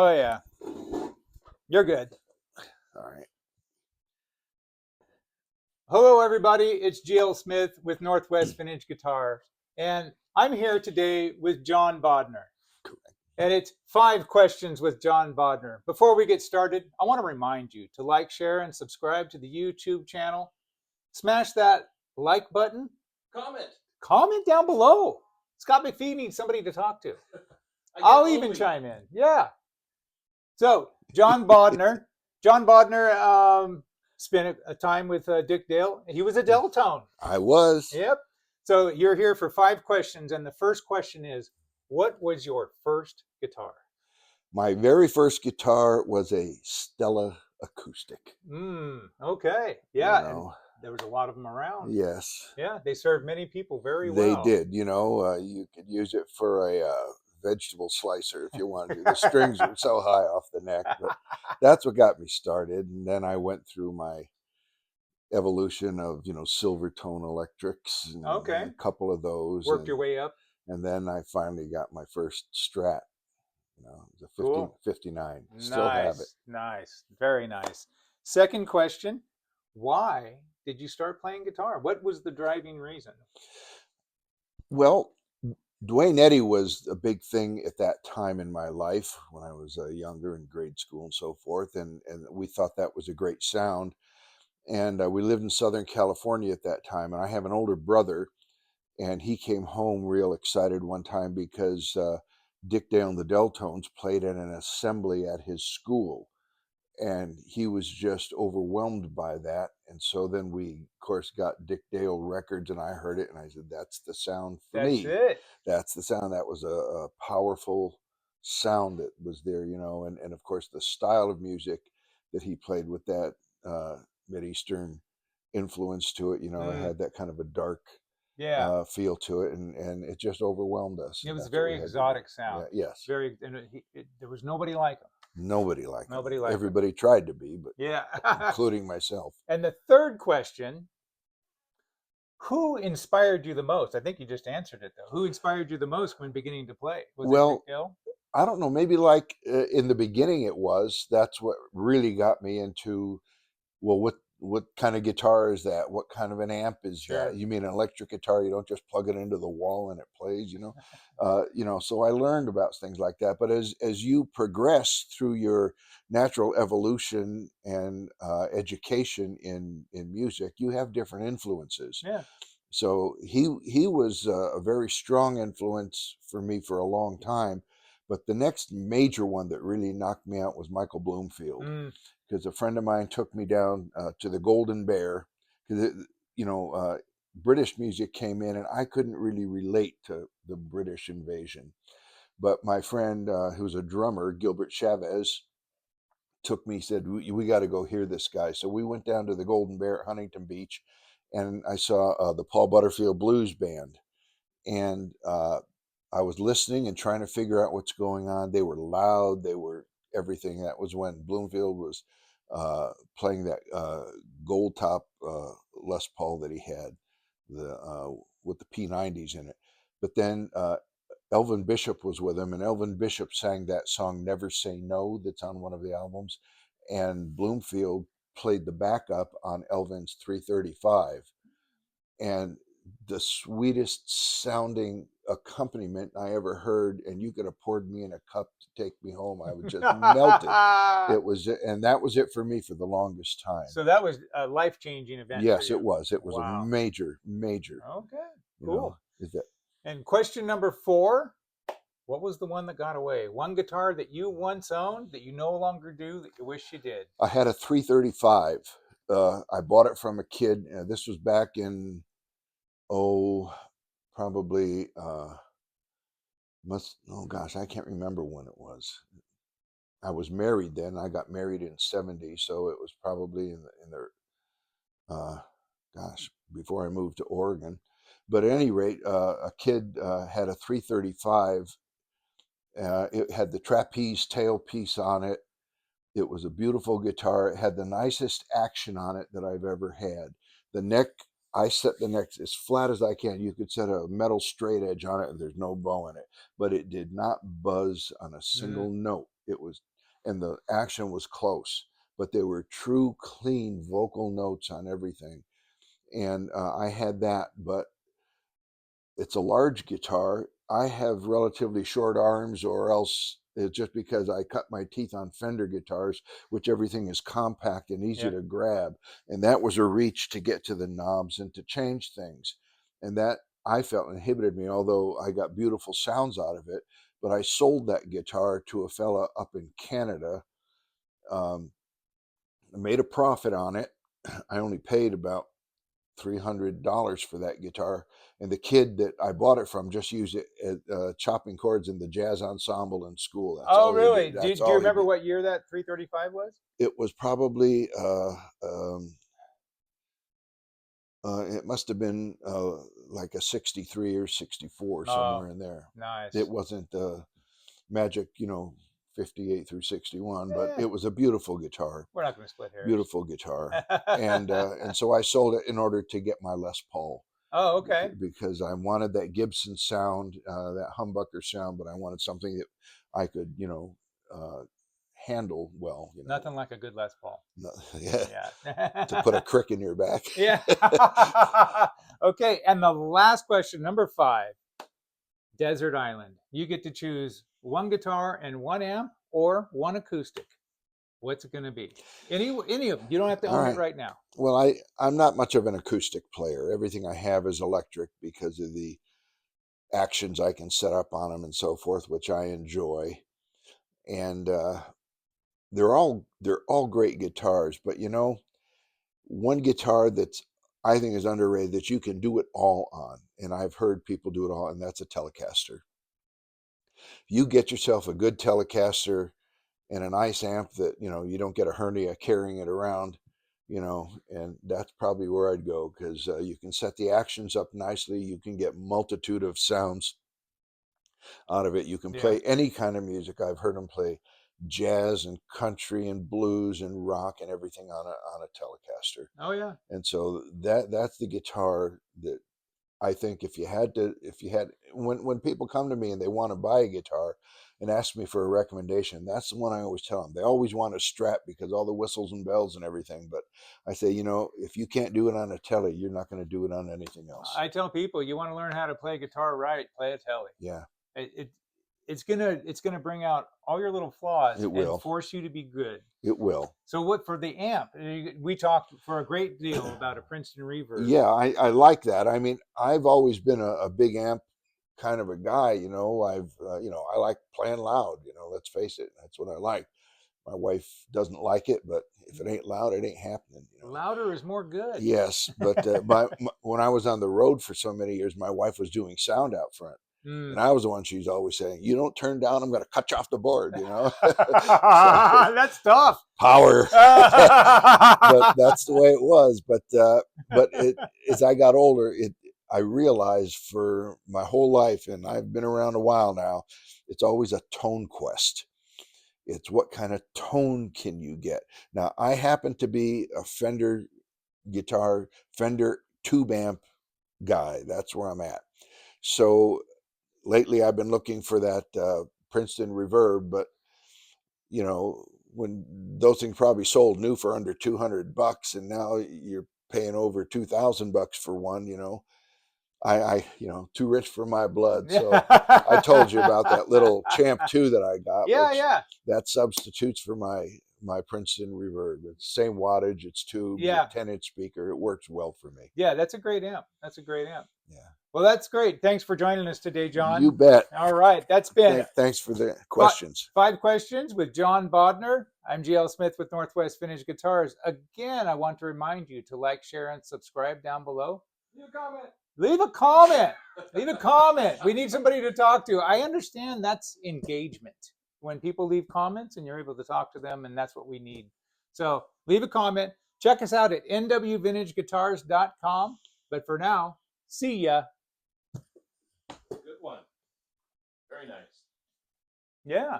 Oh, yeah. You're good. All right. Hello, everybody. It's GL Smith with Northwest Vintage Guitar. And I'm here today with Jon Bodnar. Correct. And it's 5 questions with Jon Bodnar. Before we get started, I want to remind you to like, share, and subscribe to the YouTube channel. Smash that like button. Comment down below. Scott McPhee needs somebody to talk to. I'll even chime in. Yeah. So, Jon Bodnar. Jon Bodnar spent a time with Dick Dale. He was a Deltone. I was. Yep. So you're here for 5 questions, and the first question is, what was your first guitar? My very first guitar was a Stella acoustic. Okay. Yeah. You know, there was a lot of them around. yes. Yeah, they served many people very They well. did. You could use it for a vegetable slicer if you wanted to. The strings were so high off the neck, but that's what got me started. And then I went through my evolution of Silvertone electrics and a couple of those. Worked your way up. And then I finally got my first Strat. It was a 59. Still have it. Nice. Very nice. Second question, why did you start playing guitar? What was the driving reason? Well, Duane Eddy was a big thing at that time in my life when I was younger in grade school and so forth. And we thought that was a great sound. And we lived in Southern California at that time. And I have an older brother, and he came home real excited one time because Dick Dale and the Deltones played at an assembly at his school. And he was just overwhelmed by that. And so then we, of course, got Dick Dale records, and I heard it, and I said, that's the sound for me. That's it. That's the sound. That was a powerful sound that was there, and of course, the style of music that he played with that Mid-Eastern influence to it, it had that kind of a dark feel to it, and it just overwhelmed us. It was a very exotic sound. Yeah, yes. There was nobody like him. Nobody liked him. Everybody him. Tried to be, but yeah, including myself. And the third question, who inspired you the most? I think you just answered it, though. Who inspired you the most when beginning to play? Was it Dick Dale? I don't know. Maybe like in the beginning it was. That's what really got me into, well, what kind of guitar is that? What kind of an amp is that? You mean an electric guitar? You don't just plug it into the wall and it plays, So I learned about things like that. But as you progress through your natural evolution and education in music, you have different influences. Yeah. So he was a very strong influence for me for a long time. But the next major one that really knocked me out was Michael Bloomfield. Because a friend of mine took me down to the Golden Bear, because British music came in, and I couldn't really relate to the British invasion. But my friend, who's a drummer, Gilbert Chavez, took me, said, we got to go hear this guy. So we went down to the Golden Bear at Huntington Beach, and I saw the Paul Butterfield Blues Band. And I was listening and trying to figure out what's going on. They were loud. They were everything. That was when Bloomfield was playing that gold top Les Paul that he had, with the P90s in it. But then Elvin Bishop was with him, and Elvin Bishop sang that song "Never Say No" that's on one of the albums, and Bloomfield played the backup on Elvin's 335, and the sweetest sounding accompaniment I ever heard, and you could have poured me in a cup to take me home. I was just melted. It was, and that was it for me for the longest time. So that was a life-changing event. Yes, for you. It was. It was a major. Okay, cool. Is that? And question number 4, what was the one that got away? One guitar that you once owned that you no longer do that you wish you did? I had a 335. I bought it from a kid. This was back in, probably, I can't remember when it was. I was married then. I got married in 70, so it was probably in the before I moved to Oregon. But at any rate, a kid had a 335. It had the trapeze tailpiece on it. It was a beautiful guitar. It had the nicest action on it that I've ever had. The neck, I set the neck as flat as I can. You could set a metal straight edge on it and there's no bow in it, but it did not buzz on a single note. It was and the action was close, but they were true, clean vocal notes on everything. And I had that, but it's a large guitar. I have relatively short arms, or else it's just because I cut my teeth on Fender guitars, which everything is compact and easy to grab. And that was a reach to get to the knobs and to change things. And that I felt inhibited me, although I got beautiful sounds out of it. But I sold that guitar to a fella up in Canada. I made a profit on it. I only paid about $300 for that guitar, and the kid that I bought it from just used it at chopping chords in the jazz ensemble in school. That's all really? he did. That's Do you all remember he did. what year that 335 was? It was probably it must have been like a 63 or 64, somewhere in there. Nice. It wasn't magic, 58 through 61, but it was a beautiful guitar. We're not going to split hairs. Beautiful guitar. And so I sold it in order to get my Les Paul. Oh, okay. Because I wanted that Gibson sound, that humbucker sound, but I wanted something that I could, handle well. Nothing like a good Les Paul. No, yeah. To put a crick in your back. Yeah. Okay, and the last question, number 5. Desert Island. You get to choose one guitar and one amp, or one acoustic. What's it going to be? Any of them. You don't have to own it right now. Well, I'm not much of an acoustic player. Everything I have is electric because of the actions I can set up on them and so forth, which I enjoy. And they're all great guitars, but one guitar that's I think is underrated that you can do it all on, and I've heard people do it all, and that's a Telecaster. You get yourself a good Telecaster and a nice amp that you don't get a hernia carrying it around, and that's probably where I'd go, because you can set the actions up nicely. You can get multitude of sounds out of it. You can play any kind of music. I've heard them play jazz and country and blues and rock and everything on a Telecaster. Oh yeah. And so that's the guitar that I think when people come to me and they want to buy a guitar and ask me for a recommendation, that's the one I always tell them. They always want a Strat because all the whistles and bells and everything. But I say, if you can't do it on a Tele, you're not going to do it on anything else. I tell people, you want to learn how to play guitar right, play a Tele. Yeah. It's gonna bring out all your little flaws. It will. And force you to be good. It will. So what for the amp? We talked for a great deal about a Princeton Reverb. Yeah, I like that. I mean, I've always been a big amp kind of a guy. I like playing loud. Let's face it, that's what I like. My wife doesn't like it, but if it ain't loud, it ain't happening. Louder is more good. Yes, but when I was on the road for so many years, my wife was doing sound out front. And I was the one she's always saying, "You don't turn down, I'm going to cut you off the board." So, that's tough. Power. But that's the way it was. But as I got older, I realized for my whole life, and I've been around a while now, it's always a tone quest. It's what kind of tone can you get? Now, I happen to be a Fender tube amp guy. That's where I'm at. So lately I've been looking for that Princeton Reverb, but when those things probably sold new for under $200, and now you're paying over $2,000 for one, I too rich for my blood. So I told you about that little Champ 2 that I got. Yeah. That substitutes for my Princeton Reverb. It's same wattage, it's tube, 10-inch speaker. It works well for me. Yeah, that's a great amp. Yeah. Well, that's great. Thanks for joining us today, Jon. You bet. All right. That's been Thanks for the questions. 5 questions with Jon Bodnar. I'm GL Smith with Northwest Vintage Guitars. Again, I want to remind you to like, share, and subscribe down below. Leave a comment. Leave a comment. We need somebody to talk to. I understand that's engagement. When people leave comments and you're able to talk to them, and that's what we need. So leave a comment. Check us out at nwvintageguitars.com. But for now, see ya. Good one. Very nice. Yeah.